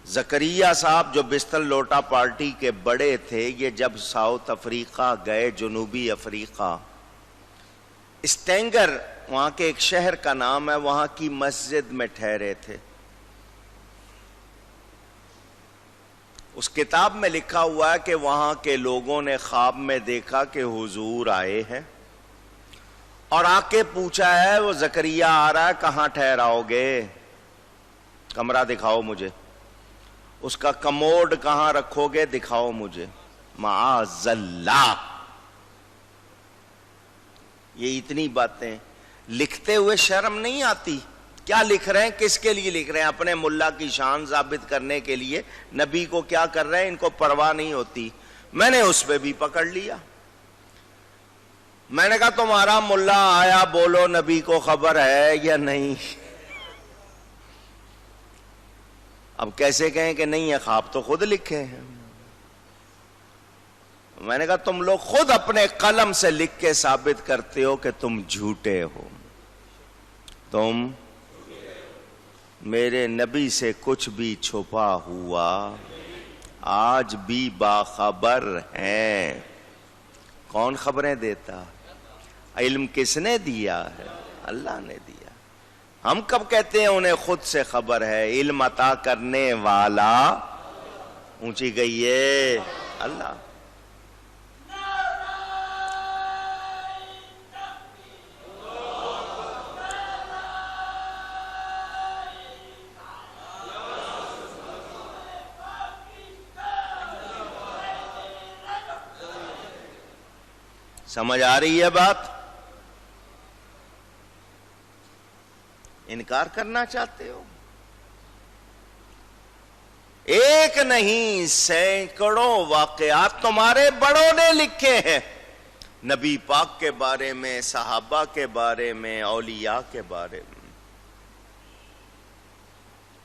زکریا صاحب جو بستر لوٹا پارٹی کے بڑے تھے، یہ جب ساؤتھ افریقہ گئے، جنوبی افریقہ، اسٹینگر وہاں کے ایک شہر کا نام ہے، وہاں کی مسجد میں ٹھہرے تھے۔ اس کتاب میں لکھا ہوا ہے کہ وہاں کے لوگوں نے خواب میں دیکھا کہ حضور آئے ہیں اور آ کے پوچھا ہے، وہ زکریا آ رہا ہے، کہاں ٹھہراؤ گے؟ کمرہ دکھاؤ مجھے، اس کا کموڈ کہاں رکھو گے دکھاؤ مجھے۔ معاذ اللہ، یہ اتنی باتیں لکھتے ہوئے شرم نہیں آتی؟ کیا لکھ رہے ہیں؟ کس کے لیے لکھ رہے ہیں؟ اپنے ملا کی شان ثابت کرنے کے لیے۔ نبی کو کیا کر رہے ہیں؟ ان کو پرواہ نہیں ہوتی۔ میں نے اس پہ بھی پکڑ لیا، میں نے کہا تمہارا ملا آیا، بولو نبی کو خبر ہے یا نہیں؟ اب کیسے کہیں کہ نہیں ہے، خواب تو خود لکھے ہیں۔ میں نے کہا تم لوگ خود اپنے قلم سے لکھ کے ثابت کرتے ہو کہ تم جھوٹے ہو، تم میرے نبی سے کچھ بھی چھپا ہوا آج بھی باخبر ہیں۔ کون خبریں دیتا؟ علم کس نے دیا ہے؟ اللہ نے دیا۔ ہم کب کہتے ہیں انہیں خود سے خبر ہے؟ علم عطا کرنے والا اونچی گئی ہے اللہ۔ سمجھ آ رہی ہے بات؟ انکار کرنا چاہتے ہو؟ ایک نہیں سینکڑوں واقعات تمہارے بڑوں نے لکھے ہیں، نبی پاک کے بارے میں، صحابہ کے بارے میں، اولیاء کے بارے میں،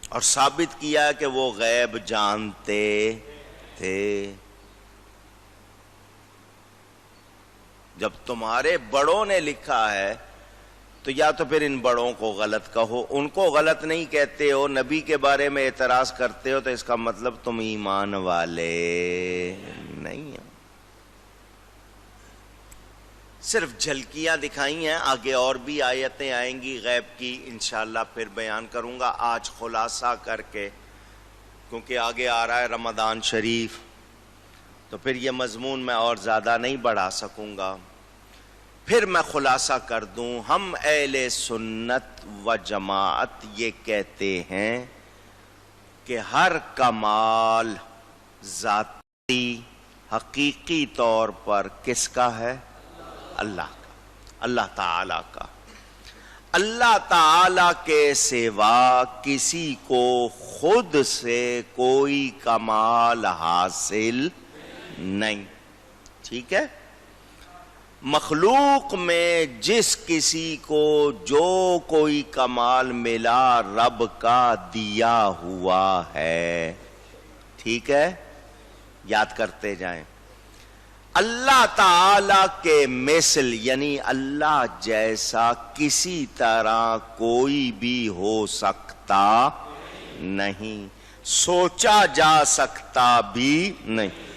اور ثابت کیا کہ وہ غیب جانتے تھے۔ جب تمہارے بڑوں نے لکھا ہے تو یا تو پھر ان بڑوں کو غلط کہو، ان کو غلط نہیں کہتے ہو، نبی کے بارے میں اعتراض کرتے ہو، تو اس کا مطلب تم ایمان والے نہیں ہو۔ صرف جھلکیاں دکھائی ہیں، آگے اور بھی آیتیں آئیں گی غیب کی، انشاءاللہ پھر بیان کروں گا۔ آج خلاصہ کر کے، کیونکہ آگے آ رہا ہے رمضان شریف، تو پھر یہ مضمون میں اور زیادہ نہیں بڑھا سکوں گا۔ پھر میں خلاصہ کر دوں، ہم اہل سنت و جماعت یہ کہتے ہیں کہ ہر کمال ذاتی حقیقی طور پر کس کا ہے؟ اللہ کا، اللہ تعالی کا۔ اللہ تعالی کے سوا کسی کو خود سے کوئی کمال حاصل نہیں، ٹھیک ہے؟ مخلوق میں جس کسی کو جو کوئی کمال ملا رب کا دیا ہوا ہے، ٹھیک ہے؟ یاد کرتے جائیں۔ اللہ تعالی کے مثل یعنی اللہ جیسا کسی طرح کوئی بھی ہو سکتا نہیں، سوچا جا سکتا بھی نہیں۔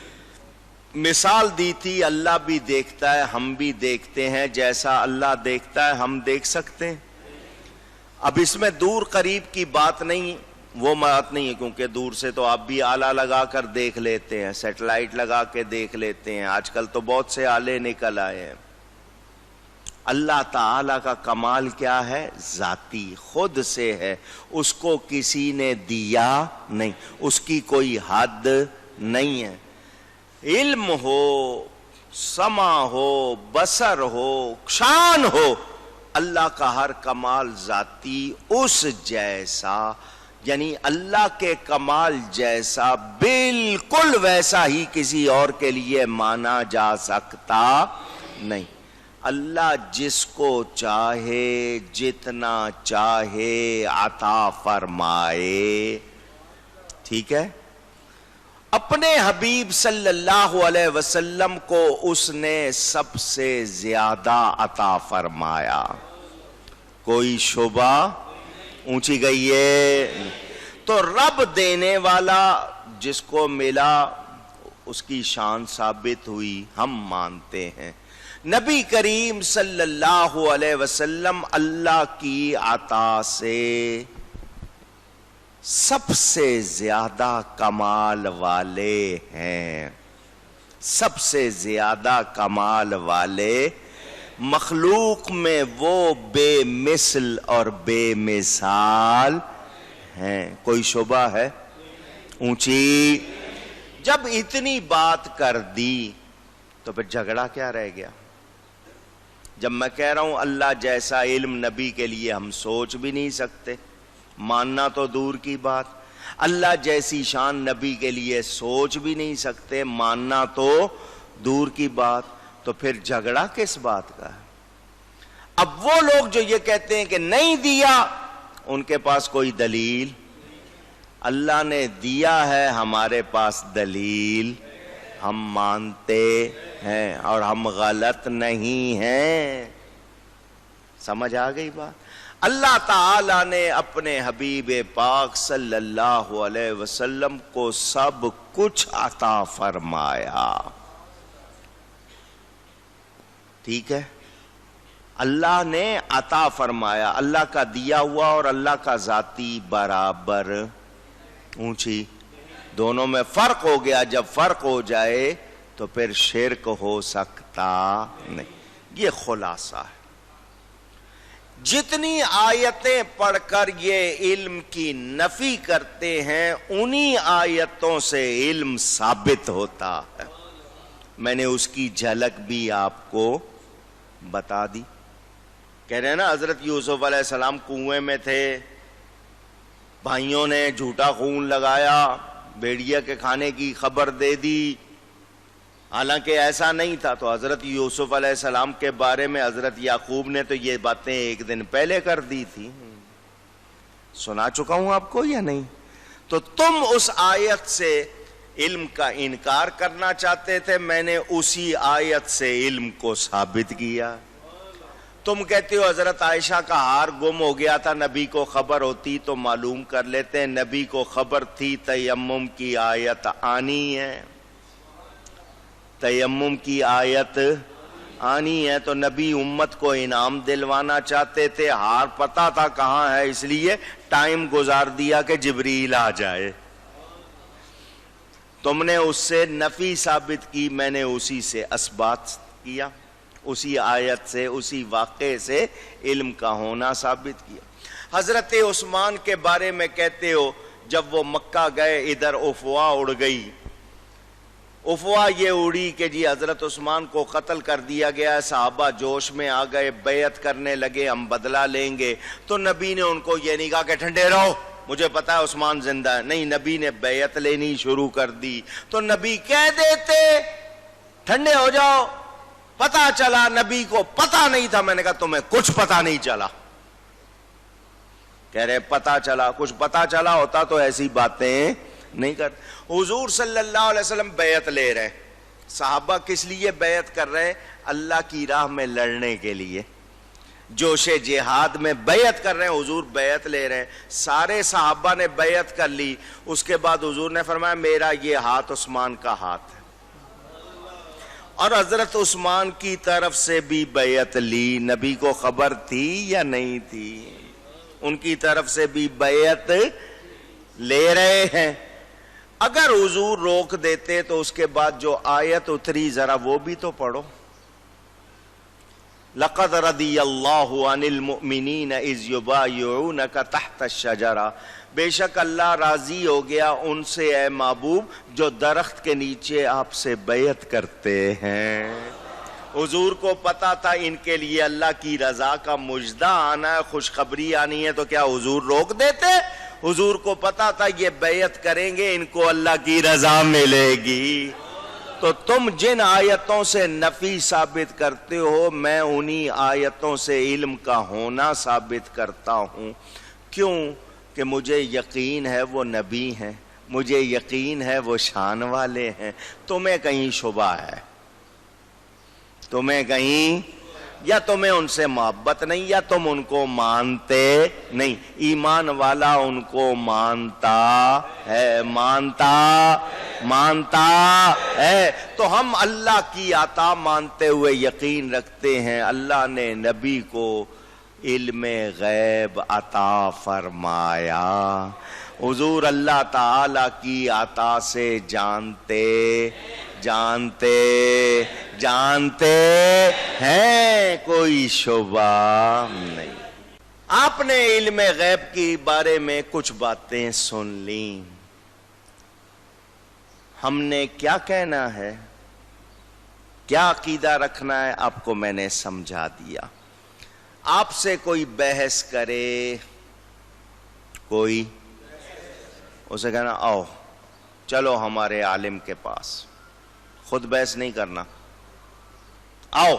مثال دی تھی، اللہ بھی دیکھتا ہے، ہم بھی دیکھتے ہیں، جیسا اللہ دیکھتا ہے ہم دیکھ سکتے ہیں۔ اب اس میں دور قریب کی بات نہیں، وہ بات نہیں ہے، کیونکہ دور سے تو آپ بھی آلہ لگا کر دیکھ لیتے ہیں، سیٹلائٹ لگا کے دیکھ لیتے ہیں، آج کل تو بہت سے آلے نکل آئے ہیں۔ اللہ تعالیٰ کا کمال کیا ہے؟ ذاتی، خود سے ہے، اس کو کسی نے دیا نہیں، اس کی کوئی حد نہیں ہے۔ علم ہو، سمع ہو، بصر ہو، شان ہو، اللہ کا ہر کمال ذاتی اس جیسا، یعنی اللہ کے کمال جیسا بالکل ویسا ہی کسی اور کے لیے مانا جا سکتا نہیں۔ اللہ جس کو چاہے جتنا چاہے عطا فرمائے، ٹھیک ہے؟ اپنے حبیب صلی اللہ علیہ وسلم کو اس نے سب سے زیادہ عطا فرمایا، کوئی شبہ؟ اونچی گئی ہے۔ تو رب دینے والا جس کو ملا اس کی شان ثابت ہوئی، ہم مانتے ہیں۔ نبی کریم صلی اللہ علیہ وسلم اللہ کی عطا سے سب سے زیادہ کمال والے ہیں، سب سے زیادہ کمال والے مخلوق میں وہ بے مثل اور بے مثال ہیں۔ کوئی شبہ ہے؟ اونچی جب اتنی بات کر دی تو پھر جھگڑا کیا رہ گیا؟ جب میں کہہ رہا ہوں اللہ جیسا علم نبی کے لیے ہم سوچ بھی نہیں سکتے، ماننا تو دور کی بات، اللہ جیسی شان نبی کے لیے سوچ بھی نہیں سکتے، ماننا تو دور کی بات، تو پھر جھگڑا کس بات کا ہے؟ اب وہ لوگ جو یہ کہتے ہیں کہ نہیں دیا، ان کے پاس کوئی دلیل؟ اللہ نے دیا ہے، ہمارے پاس دلیل، ہم مانتے ہیں اور ہم غلط نہیں ہیں۔ سمجھ آ گئی بات؟ اللہ تعالی نے اپنے حبیب پاک صلی اللہ علیہ وسلم کو سب کچھ عطا فرمایا، ٹھیک ہے؟ اللہ نے عطا فرمایا، اللہ کا دیا ہوا اور اللہ کا ذاتی برابر، اونچی دونوں میں فرق ہو گیا۔ جب فرق ہو جائے تو پھر شرک ہو سکتا نہیں۔ یہ خلاصہ ہے۔ جتنی آیتیں پڑھ کر یہ علم کی نفی کرتے ہیں، انہی آیتوں سے علم ثابت ہوتا ہے۔ میں نے اس کی جھلک بھی آپ کو بتا دی۔ کہہ رہے ہیں نا حضرت یوسف علیہ السلام کنویں میں تھے، بھائیوں نے جھوٹا خون لگایا، بھیڑیا کے کھانے کی خبر دے دی، حالانکہ ایسا نہیں تھا۔ تو حضرت یوسف علیہ السلام کے بارے میں حضرت یعقوب نے تو یہ باتیں ایک دن پہلے کر دی تھی، سنا چکا ہوں آپ کو یا نہیں؟ تو تم اس آیت سے علم کا انکار کرنا چاہتے تھے، میں نے اسی آیت سے علم کو ثابت کیا۔ تم کہتے ہو حضرت عائشہ کا ہار گم ہو گیا تھا، نبی کو خبر ہوتی تو معلوم کر لیتے، نبی کو خبر تھی، تیمم کی آیت آنی ہے، تیمم کی آیت آنی ہے، تو نبی امت کو انعام دلوانا چاہتے تھے، ہار پتہ تھا کہاں ہے، اس لیے ٹائم گزار دیا کہ جبریل آ جائے۔ تم نے اس سے نفی ثابت کی، میں نے اسی سے اثبات کیا، اسی آیت سے، اسی واقعے سے علم کا ہونا ثابت کیا۔ حضرت عثمان کے بارے میں کہتے ہو جب وہ مکہ گئے، ادھر افواہ اڑ گئی، افواہ یہ اڑی کہ جی حضرت عثمان کو قتل کر دیا گیا، صحابہ جوش میں آ گئے، بیعت کرنے لگے ہم بدلہ لیں گے، تو نبی نے ان کو یہ نہیں کہا کہ ٹھنڈے رہو مجھے پتا ہے عثمان زندہ ہے، نہیں، نبی نے بیعت لینی شروع کر دی۔ تو نبی کہہ دیتے ٹھنڈے ہو جاؤ، پتا چلا نبی کو پتا نہیں تھا، میں نے کہا تمہیں کچھ پتا نہیں چلا، کہہ رہے پتا چلا، کچھ پتا چلا ہوتا تو ایسی باتیں نہیں کر۔ حضور صلی اللہ علیہ وسلم بیعت لے رہے، صحابہ کس لیے بیعت کر رہے؟ اللہ کی راہ میں لڑنے کے لیے، جوش جہاد میں بیعت کر رہے ہیں، حضور بیعت لے رہے ہیں، سارے صحابہ نے بیعت کر لی۔ اس کے بعد حضور نے فرمایا میرا یہ ہاتھ عثمان کا ہاتھ ہے، اور حضرت عثمان کی طرف سے بھی بیعت لی۔ نبی کو خبر تھی یا نہیں تھی؟ ان کی طرف سے بھی بیعت لے رہے ہیں۔ اگر حضور روک دیتے تو اس کے بعد جو آیت اتری ذرا وہ بھی تو پڑھو، لَقَدْ رَضِيَ اللَّهُ عَنِ الْمُؤْمِنِينَ إِذْ يُبَايِعُونَكَ تَحْتَ الشَّجَرَةِ، بے شک اللہ راضی ہو گیا ان سے اے محبوب جو درخت کے نیچے آپ سے بیعت کرتے ہیں۔ حضور کو پتا تھا ان کے لیے اللہ کی رضا کا مجدہ آنا ہے، خوشخبری آنی ہے، تو کیا حضور روک دیتے؟ حضور کو پتا تھا یہ بیعت کریں گے ان کو اللہ کی رضا ملے گی۔ تو تم جن آیتوں سے نفی ثابت کرتے ہو، میں انہی آیتوں سے علم کا ہونا ثابت کرتا ہوں۔ کیوں؟ کہ مجھے یقین ہے وہ نبی ہیں، مجھے یقین ہے وہ شان والے ہیں۔ تمہیں کہیں شبہ ہے؟ تمہیں کہیں یا تمہیں ان سے محبت نہیں یا تم ان کو مانتے نہیں. ایمان والا ان کو مانتا ہے، مانتا ہے. تو ہم اللہ کی عطا مانتے ہوئے یقین رکھتے ہیں اللہ نے نبی کو علم غیب عطا فرمایا. حضور اللہ تعالی کی عطا سے جانتے ہیں، کوئی شبہ نہیں. آپ نے علم غیب کے بارے میں کچھ باتیں سن لیں. ہم نے کیا کہنا ہے، کیا عقیدہ رکھنا ہے، آپ کو میں نے سمجھا دیا. آپ سے کوئی بحث کرے، کوئی اسے کہنا آؤ چلو ہمارے عالم کے پاس، خود بحث نہیں کرنا، آؤ.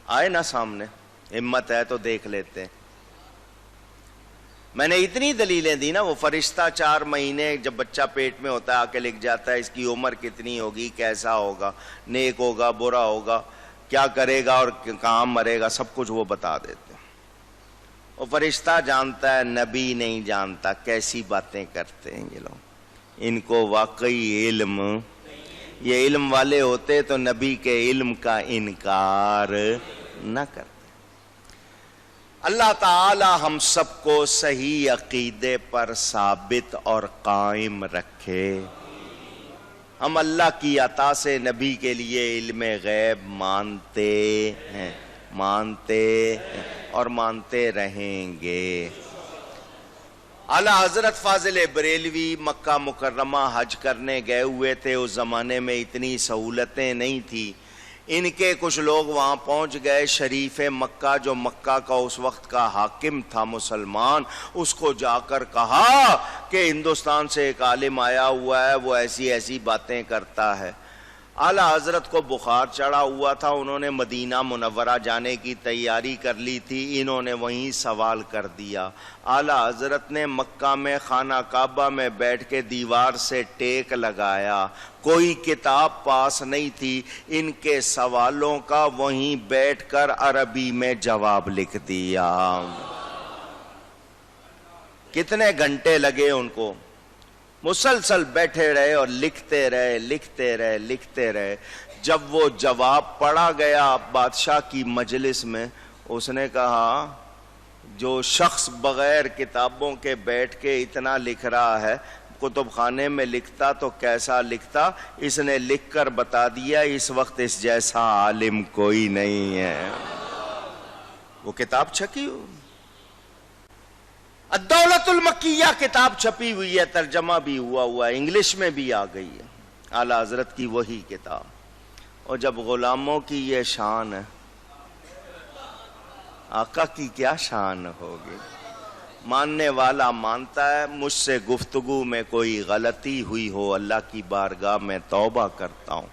آئے نا سامنے، ہمت ہے تو دیکھ لیتے ہیں. میں نے اتنی دلیلیں دی نا، وہ فرشتہ 4 مہینے جب بچہ پیٹ میں ہوتا ہے آ کے لکھ جاتا ہے اس کی عمر کتنی ہوگی، کیسا ہوگا، نیک ہوگا برا ہوگا، کیا کرے گا اور کہاں مرے گا، سب کچھ وہ بتا دیتے ہیں. وہ فرشتہ جانتا ہے، نبی نہیں جانتا. کیسی باتیں کرتے ہیں یہ لوگ، ان کو واقعی علم. یہ علم والے ہوتے تو نبی کے علم کا انکار نہ کرتے. اللہ تعالی ہم سب کو صحیح عقیدے پر ثابت اور قائم رکھے. ہم اللہ کی عطا سے نبی کے لیے علم غیب مانتے ہیں اور مانتے رہیں گے. اعلیٰ حضرت فاضل بریلوی مکہ مکرمہ حج کرنے گئے ہوئے تھے. اس زمانے میں اتنی سہولتیں نہیں تھی. ان کے کچھ لوگ وہاں پہنچ گئے. شریف مکہ جو مکہ کا اس وقت کا حاکم تھا مسلمان، اس کو جا کر کہا کہ ہندوستان سے ایک عالم آیا ہوا ہے، وہ ایسی ایسی باتیں کرتا ہے. اعلیٰ حضرت کو بخار چڑھا ہوا تھا. انہوں نے مدینہ منورہ جانے کی تیاری کر لی تھی. انہوں نے وہیں سوال کر دیا. اعلیٰ حضرت نے مکہ میں خانہ کعبہ میں بیٹھ کے دیوار سے ٹیک لگایا. کوئی کتاب پاس نہیں تھی. ان کے سوالوں کا وہیں بیٹھ کر عربی میں جواب لکھ دیا. کتنے گھنٹے لگے ان کو، مسلسل بیٹھے رہے اور لکھتے رہے. جب وہ جواب پڑھا گیا بادشاہ کی مجلس میں، اس نے کہا جو شخص بغیر کتابوں کے بیٹھ کے اتنا لکھ رہا ہے، کتب خانے میں لکھتا تو کیسا لکھتا. اس نے لکھ کر بتا دیا اس وقت اس جیسا عالم کوئی نہیں ہے. وہ کتاب چھکی ہو، الدولت المکیہ کتاب چھپی ہوئی ہے، ترجمہ بھی ہوا ہے، انگلش میں بھی آ گئی ہے. اعلیٰ حضرت کی وہی کتاب. اور جب غلاموں کی یہ شان ہے، آقا کی کیا شان ہوگی. ماننے والا مانتا ہے. مجھ سے گفتگو میں کوئی غلطی ہوئی ہو، اللہ کی بارگاہ میں توبہ کرتا ہوں.